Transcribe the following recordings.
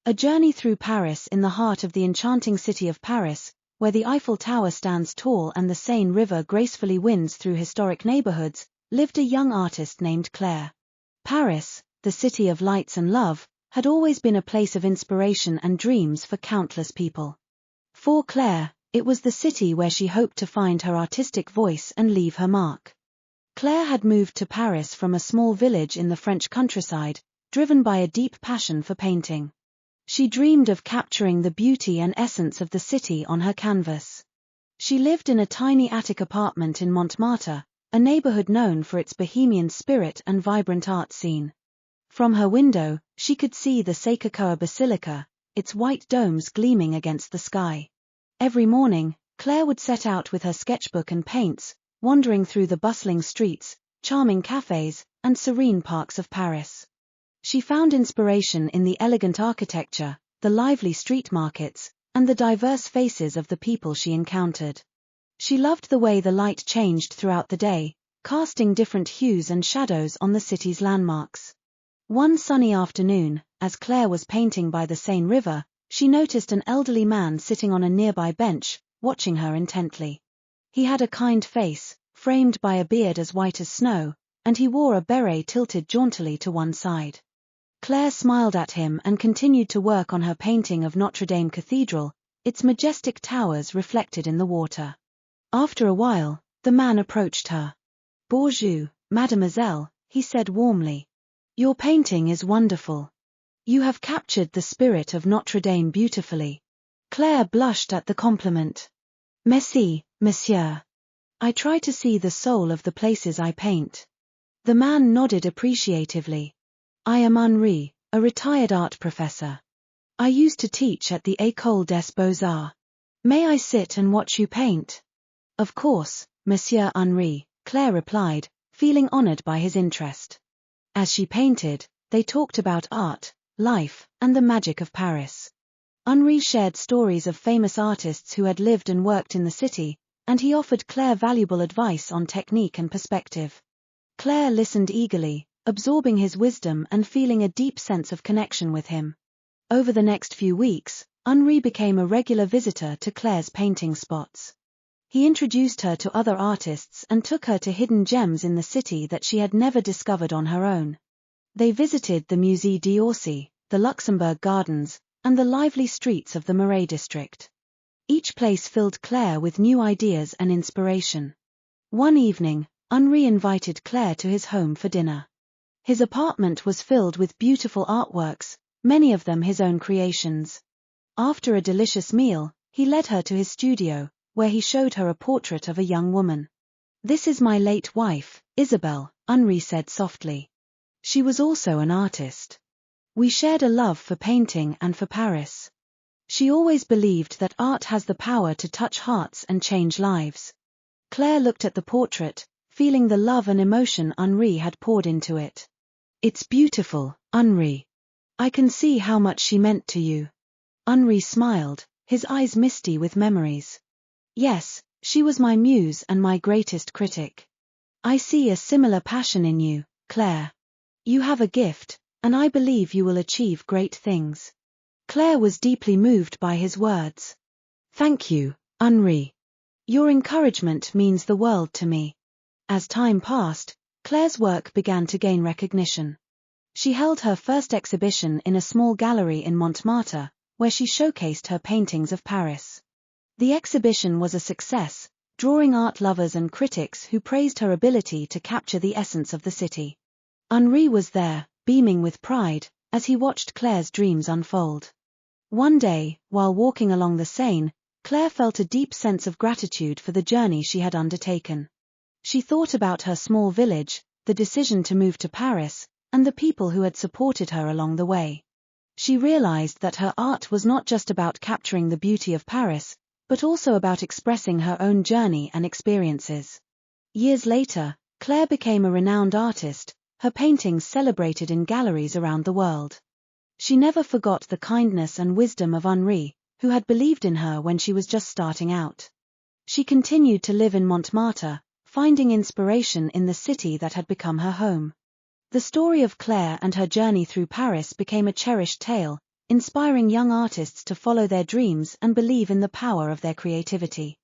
A journey through Paris. In the heart of the enchanting city of Paris, where the Eiffel Tower stands tall and the Seine River gracefully winds through historic neighborhoods, lived a young artist named Claire. Paris, the city of lights and love, had always been a place of inspiration and dreams for countless people. For Claire, it was the city where she hoped to find her artistic voice and leave her mark. Claire had moved to Paris from a small village in the French countryside, driven by a deep passion for painting. She dreamed of capturing the beauty and essence of the city on her canvas. She lived in a tiny attic apartment in Montmartre, a neighborhood known for its bohemian spirit and vibrant art scene. From her window, she could see the Sacré-Cœur Basilica, its white domes gleaming against the sky. Every morning, Claire would set out with her sketchbook and paints, wandering through the bustling streets, charming cafes, and serene parks of Paris. She found inspiration in the elegant architecture, the lively street markets, and the diverse faces of the people she encountered. She loved the way the light changed throughout the day, casting different hues and shadows on the city's landmarks. One sunny afternoon, as Claire was painting by the Seine River, she noticed an elderly man sitting on a nearby bench, watching her intently. He had a kind face, framed by a beard as white as snow, and he wore a beret tilted jauntily to one side. Claire smiled at him and continued to work on her painting of Notre Dame Cathedral, its majestic towers reflected in the water. After a while, the man approached her. "Bonjour, mademoiselle," he said warmly. "Your painting is wonderful. You have captured the spirit of Notre Dame beautifully." Claire blushed at the compliment. "Merci, monsieur. I try to see the soul of the places I paint." The man nodded appreciatively. "I am Henri, a retired art professor. I used to teach at the École des Beaux-Arts. May I sit and watch you paint?" "Of course, Monsieur Henri," Claire replied, feeling honored by his interest. As she painted, they talked about art, life, and the magic of Paris. Henri shared stories of famous artists who had lived and worked in the city, and he offered Claire valuable advice on technique and perspective. Claire listened eagerly, absorbing his wisdom and feeling a deep sense of connection with him. Over the next few weeks, Henri became a regular visitor to Claire's painting spots. He introduced her to other artists and took her to hidden gems in the city that she had never discovered on her own. They visited the Musée d'Orsay, the Luxembourg Gardens, and the lively streets of the Marais district. Each place filled Claire with new ideas and inspiration. One evening, Henri invited Claire to his home for dinner. His apartment was filled with beautiful artworks, many of them his own creations. After a delicious meal, he led her to his studio, where he showed her a portrait of a young woman. "This is my late wife, Isabelle," Henri said softly. "She was also an artist. We shared a love for painting and for Paris. She always believed that art has the power to touch hearts and change lives." Claire looked at the portrait, feeling the love and emotion Henri had poured into it. "It's beautiful, Henri. I can see how much she meant to you." Henri smiled, his eyes misty with memories. "Yes, she was my muse and my greatest critic. I see a similar passion in you, Claire. You have a gift, and I believe you will achieve great things." Claire was deeply moved by his words. "Thank you, Henri. Your encouragement means the world to me." As time passed, Claire's work began to gain recognition. She held her first exhibition in a small gallery in Montmartre, where she showcased her paintings of Paris. The exhibition was a success, drawing art lovers and critics who praised her ability to capture the essence of the city. Henri was there, beaming with pride, as he watched Claire's dreams unfold. One day, while walking along the Seine, Claire felt a deep sense of gratitude for the journey she had undertaken. She thought about her small village, the decision to move to Paris, and the people who had supported her along the way. She realized that her art was not just about capturing the beauty of Paris, but also about expressing her own journey and experiences. Years later, Claire became a renowned artist, her paintings celebrated in galleries around the world. She never forgot the kindness and wisdom of Henri, who had believed in her when she was just starting out. She continued to live in Montmartre, finding inspiration in the city that had become her home. The story of Claire and her journey through Paris became a cherished tale, inspiring young artists to follow their dreams and believe in the power of their creativity.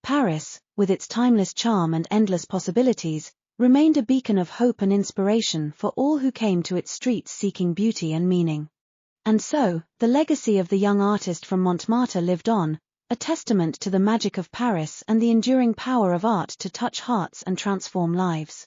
Paris, with its timeless charm and endless possibilities, remained a beacon of hope and inspiration for all who came to its streets seeking beauty and meaning. And so, the legacy of the young artist from Montmartre lived on, a testament to the magic of Paris and the enduring power of art to touch hearts and transform lives.